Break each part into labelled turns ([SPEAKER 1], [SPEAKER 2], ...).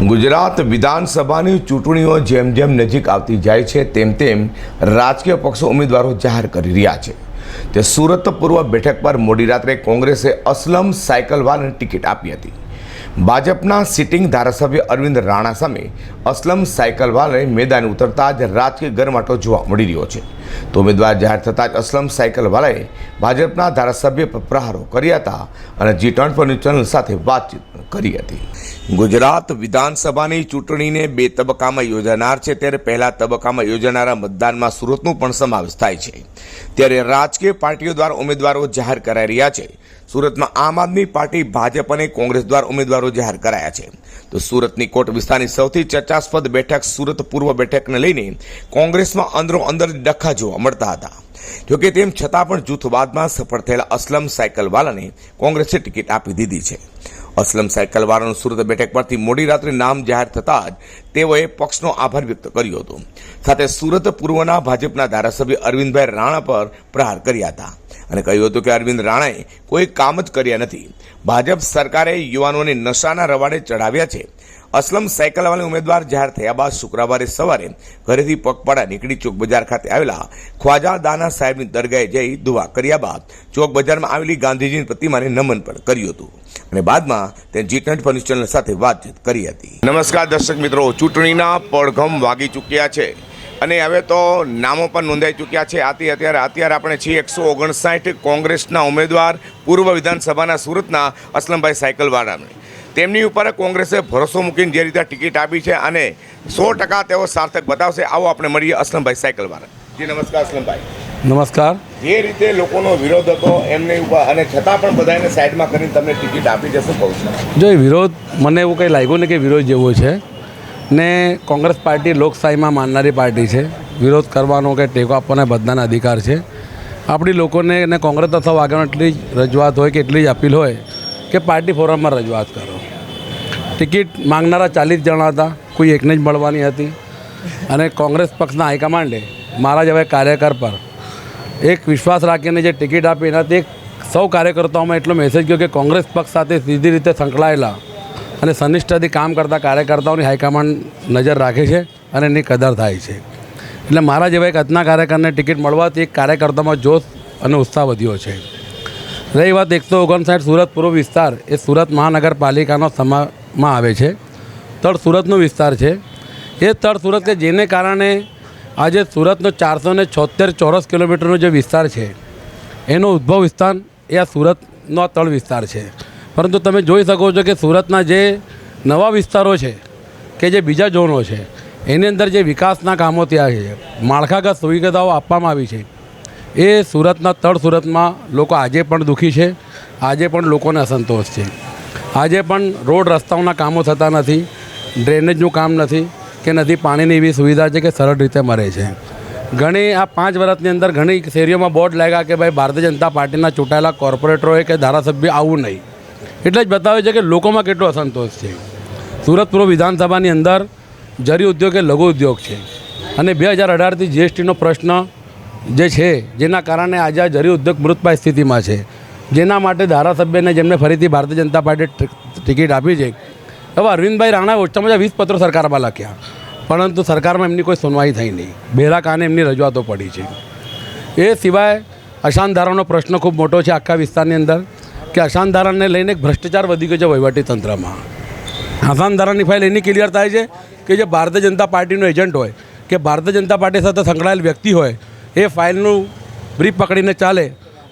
[SPEAKER 1] ગુજરાત વિધાનસભાની ચૂંટણીઓ જેમ જેમ નજીક આવતી જાય છે તેમ તેમ રાજકીય પક્ષો ઉમેદવારો જાહેર કરી રહ્યા છે। તે સુરત પૂર્વ બેઠક પર મોડી રાત્રે કોંગ્રેસે અસલમ સાયકલવાલાને ટિકિટ આપી હતી। ભાજપના સિટિંગ ધારાસભ્ય અરવિંદ રાણા સામે અસલમ સાયકલવાલાએ મેદાને ઉતરતા જ રાજકીય ગરમાટો જોવા મળી રહ્યો છે। તો ઉમેદવાર જાહેર થતાં જ અસલમ સાયકલવાલાએ ભાજપના ધારાસભ્ય પર પ્રહારો કર્યા હતા અને G24 ચેનલ સાથે વાતચીત કરી હતી। ગુજરાત વિધાનસભાની ચૂંટણીને 2 તબક્કામાં યોજાનાર છે, ત્યારે પહેલા તબક્કામાં યોજાનારા મતદાનમાં સુરતનો પણ સમાવેશ થાય છે। ત્યારે રાજકીય પાર્ટીઓ દ્વારા ઉમેદવારો જાહેર કરાઈ રહ્યા છે। સુરતમાં આમ આદમી પાર્ટી, ભાજપ અને કોંગ્રેસ દ્વારા ઉમેદવારો જાહેર કરાયા છે। તો સુરતની કોટ વિસ્તારની સૌથી ચર્ચાસ્પદ બેઠક સુરત પૂર્વ બેઠકને લઈને કોંગ્રેસમાં અંદરો અંદર ડખા જોવા મળતા હતા। જોકે તેમ છતાં પણ જૂથવાદમાં સફળ થયેલા અસલમ સાયકલવાલાને કોંગ્રેસે ટિકિટ આપી દીધી છે। અસલમ સાયકલવાલાનું સુરત બેઠક પરથી મોડી રાત્રે નામ જાહેર થતાં જ તેઓએ પક્ષનો આભાર વ્યક્ત કર્યો હતો। સાથે સુરત પૂર્વના ભાજપના ધારાસભ્ય અરવિંદભાઈ રાણા પર પ્રહાર કર્યા હતા અને કહ્યું હતું કે અરવિંદ રાણાએ કોઈ કામ જ કર્યા નથી। ભાજપ સરકારે યુવાનોને નશાના રવાડે ચડાવ્યા છે। અસલમ સાયકલવાલા ઉમેદવાર જાહેર થયા બાદ શુક્રવારે સવારે ઘરેથી પગપાળા નીકળી ચોક બજાર ખાતે આવેલા ખ્વાજા દાના સાહેબની દરગાહે જઈ દુઆ કર્યા બાદ ચોક બજારમાં આવેલી ગાંધીજીની પ્રતિમાને નમન પણ કર્યું હતું અને બાદમાં તે G24 ચેનલ સાથે વાતચીત કરી હતી। નમસ્કાર દર્શક મિત્રો, ચૂંટણીના પડઘમ વાગી ચૂક્યા છે અને હવે તો નામો પણ નોંધાઈ ચૂક્યા છે। અત્યારે આપણે છીએ 159 કોંગ્રેસના ઉમેદવાર પૂર્વ વિધાનસભાના સુરતના અસલમભાઈ સાયકલવાલાને। તેમની ઉપર કોંગ્રેસે ભરોસો મૂકીને જે રીતે ટિકિટ આપી છે અને 100% તેઓ સાર્થક બતાવશે। આવો આપણે મળીએ અસલમભાઈ સાયકલવાલા। જી નમસ્કાર અસલમભાઈ।
[SPEAKER 2] નમસ્કાર।
[SPEAKER 1] જે રીતે લોકોનો વિરોધ હતો એમને ઉપર અને છતાં પણ બધાને સાઈડમાં કરીને તમને ટિકિટ આપી જશે કહું છું।
[SPEAKER 2] જો એ વિરોધ મને એવું કંઈ લાગ્યું નહીં કે વિરોધ જેવો છે ને કોંગ્રેસ પાર્ટી લોકશાહીમાં માનનારી પાર્ટી છે। વિરોધ કરવાનો કે ટેકો આપવાનો બધાના અધિકાર છે। આપણી લોકોને અને કોંગ્રેસ અથવા આગળ એટલી જ રજૂઆત હોય કે એટલી જ અપીલ હોય કે પાર્ટી ફોરમમાં રજૂઆત કરો। ટિકિટ માંગનારા 40 જણા હતા, કોઈ એકને જ મળવાની હતી અને કોંગ્રેસ પક્ષના હાઈકમાન્ડે મારા જેવા કાર્યકર પર એક વિશ્વાસ રાખીને જે ટિકિટ આપી એનાથી એક સૌ કાર્યકર્તાઓમાં એટલો મેસેજ ગયો કે કોંગ્રેસ પક્ષ સાથે સીધી રીતે સંકળાયેલા અને સનિષ્ઠતાથી કામ કરતા કાર્યકર્તાઓની હાઈકમાન્ડ નજર રાખે છે અને એની કદર થાય છે। એટલે મારા જેવા એક અતના કાર્યકરને ટિકિટ મળવાથી એક કાર્યકર્તામાં જોશ અને ઉત્સાહ વધ્યો છે। રહી વાત 159 સુરત પૂર્વ વિસ્તાર, એ સુરત મહાનગરપાલિકાનો સમામાં આવે છે। તળ સુરતનો વિસ્તાર છે। એ તળ સુરત કે જેને કારણે આજે સુરતનો 476 ચોરસ કિલોમીટરનો જે વિસ્તાર છે એનો ઉદ્ભવ વિસ્તાર એ આ સુરતનો તળ વિસ્તાર છે। પરંતુ તમે જોઈ શકો છો કે સુરતના જે નવા વિસ્તારો છે કે જે બીજા ઝોનો છે એની અંદર જે વિકાસના કામો થયા છે, માળખાગત સુવિધાઓ આપવામાં આવી છે, એ સુરતના તળ સુરતમાં લોકો આજે પણ દુઃખી છે। આજે પણ લોકોને અસંતોષ છે। આજે પણ રોડ રસ્તાઓના કામો થતા નથી, ડ્રેનેજનું કામ નથી કે નથી પાણીની એવી સુવિધા છે કે સરળ રીતે મળે છે। ઘણી આ 5 વર્ષની અંદર ઘણી શેરીઓમાં બોર્ડ લાગ્યા કે ભાઈ ભારતીય જનતા પાર્ટીના ચૂંટાયેલા કોર્પોરેટરોએ કે ધારાસભ્ય આવવું નહીં। એટલે જ બતાવે છે કે લોકોમાં કેટલો અસંતોષ છે। સુરત પૂર્વ વિધાનસભાની અંદર જરી ઉદ્યોગ એ લઘુ ઉદ્યોગ છે અને 2018થી GSTનો પ્રશ્ન જે છે જેના કારણે આજે આ જરી ઉદ્યોગ મૃતપાય સ્થિતિમાં છે, જેના માટે ધારાસભ્યને જેમને ફરીથી ભારતીય જનતા પાર્ટીએ ટિકિટ આપી છે। હવે અરવિંદભાઈ રાણાએ ઓછામાં ઓછા 20 પત્રો સરકારમાં લખ્યા, પરંતુ સરકારમાં એમની કોઈ સુનવાઈ થઈ નહીં। બેરા કાને એમની રજૂઆતો પડી છે। એ સિવાય અશાંતધારાનો પ્રશ્ન ખૂબ મોટો છે આખા વિસ્તારની અંદર કે અશાંતધારાને લઈને એક ભ્રષ્ટાચાર વધી ગયો છે વહીવટીતંત્રમાં। અશાંતધારાની ફાઇલ એની ક્લિયર થાય છે કે જે ભારતીય જનતા પાર્ટીનો એજન્ટ હોય કે ભારતીય જનતા પાર્ટી સાથે સંકળાયેલ વ્યક્તિ હોય એ ફાઇલનું બ્રીફ પકડીને ચાલે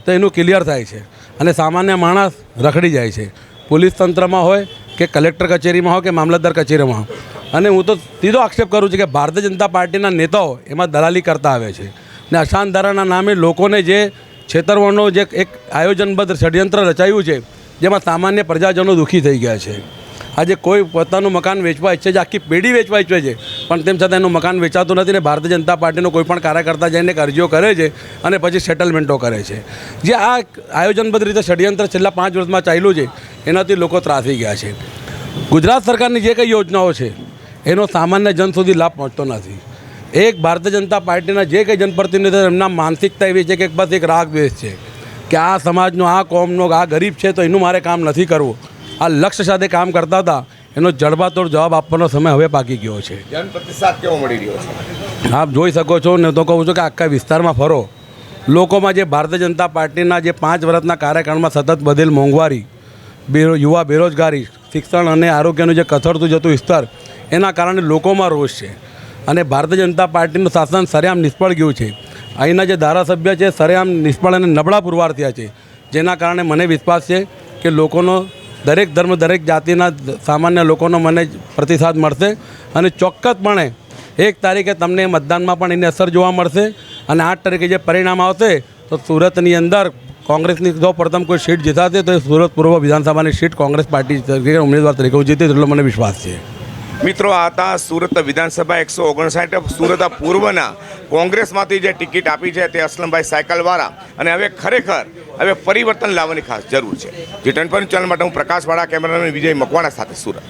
[SPEAKER 2] તો એનું ક્લિયર થાય છે અને સામાન્ય માણસ રખડી જાય છે, પોલીસ તંત્રમાં હોય કે કલેક્ટર કચેરીમાં હોય કે મામલતદાર કચેરીમાં હોય। અને હું તો સીધો આક્ષેપ કરું છું કે ભારતીય જનતા પાર્ટીના નેતાઓ એમાં દલાલી કરતા આવે છે ને અશાંતધારાના નામે લોકોને જે છેતરવાનો જે એક આયોજનબદ્ધ ષડયંત્ર રચાયું છે જેમાં સામાન્ય પ્રજાજનો દુઃખી થઈ ગયા છે। આજે કોઈ પોતાનું મકાન વેચવા ઈચ્છે છે, આખી પેઢી વેચવા ઈચ્છે છે, પણ તેમ છતાં એનું મકાન વેચાતું નથી ને ભારતીય જનતા પાર્ટીનો કોઈ પણ કાર્યકર્તા જઈને અરજીઓ કરે છે અને પછી સેટલમેન્ટો કરે છે। જે આ આયોજનબદ્ધ રીતે ષડયંત્ર છેલ્લા 5 વર્ષમાં ચાલ્યું છે એનાથી લોકો ત્રાસી ગયા છે। ગુજરાત સરકારની જે કંઈ યોજનાઓ છે એનો સામાન્ય જન સુધી લાભ પહોંચતો નથી। એક ભારતીય જનતા પાર્ટીના જે કંઈ જનપ્રતિનિધિઓ એમના માનસિકતા એવી છે કે બસ એક રાગ દ્વેષ છે કે આ સમાજનો, આ કોમનો, આ ગરીબ છે તો એનું મારે કામ નથી કરવું। આ લક્ષ્ય સાથે કામ કરતા હતા એનો જડબાતોડ જવાબ આપવાનો સમય હવે પાકી ગયો છે.
[SPEAKER 1] જનપ્રતિસાદ કેવો મળી રહ્યો છે?
[SPEAKER 2] આપ જોઈ શકો છો ને તો કહું છું કે આખા વિસ્તારમાં ફરો, લોકોમાં જે ભારતીય જનતા પાર્ટીના જે 5 વર્ષના કાર્યકાળમાં સતત બધેલ મોંઘવારી, યુવા બેરોજગારી, શિક્ષણ અને આરોગ્યનું જે કથળતું જતું સ્તર, એના કારણે લોકોમાં રોષ છે અને ભારતીય જનતા પાર્ટીનું શાસન સરેઆમ નિષ્ફળ ગયું છે. અહીંના જે ધારાસભ્ય છે સરેઆમ નિષ્ફળ અને નબળા પુરવાર થયા છે, જેના કારણે મને વિશ્વાસ છે કે લોકોનો દરેક ધર્મ દરેક જાતિના સામાન્ય લોકોનો મને પ્રતિસાદ મળશે અને ચોક્કસપણે 1 તારીખે તમને મતદાનમાં પણ એની અસર જોવા મળશે અને 8 તારીખે જે પરિણામ આવશે તો સુરતની અંદર કોંગ્રેસની જો પ્રથમ કોઈ સીટ જીતાશે તો એ સુરત પૂર્વ વિધાનસભાની સીટ કોંગ્રેસ પાર્ટી તરીકે ઉમેદવાર તરીકે જીતે એટલો મને વિશ્વાસ છે.
[SPEAKER 1] મિત્રો આ હતા સુરત વિધાનસભા 159 સુરત પૂર્વના કોંગ્રેસમાંથી જે ટિકિટ આપી છે તે અસલમભાઈ સાયકલવાળા, અને હવે ખરેખર પરિવર્તન લાવવાની ખાસ જરૂર છે. જે 10 ચેનલ માટે હું પ્રકાશવાળા, કેમેરામેન વિજય મકવાણા સાથે સુરત.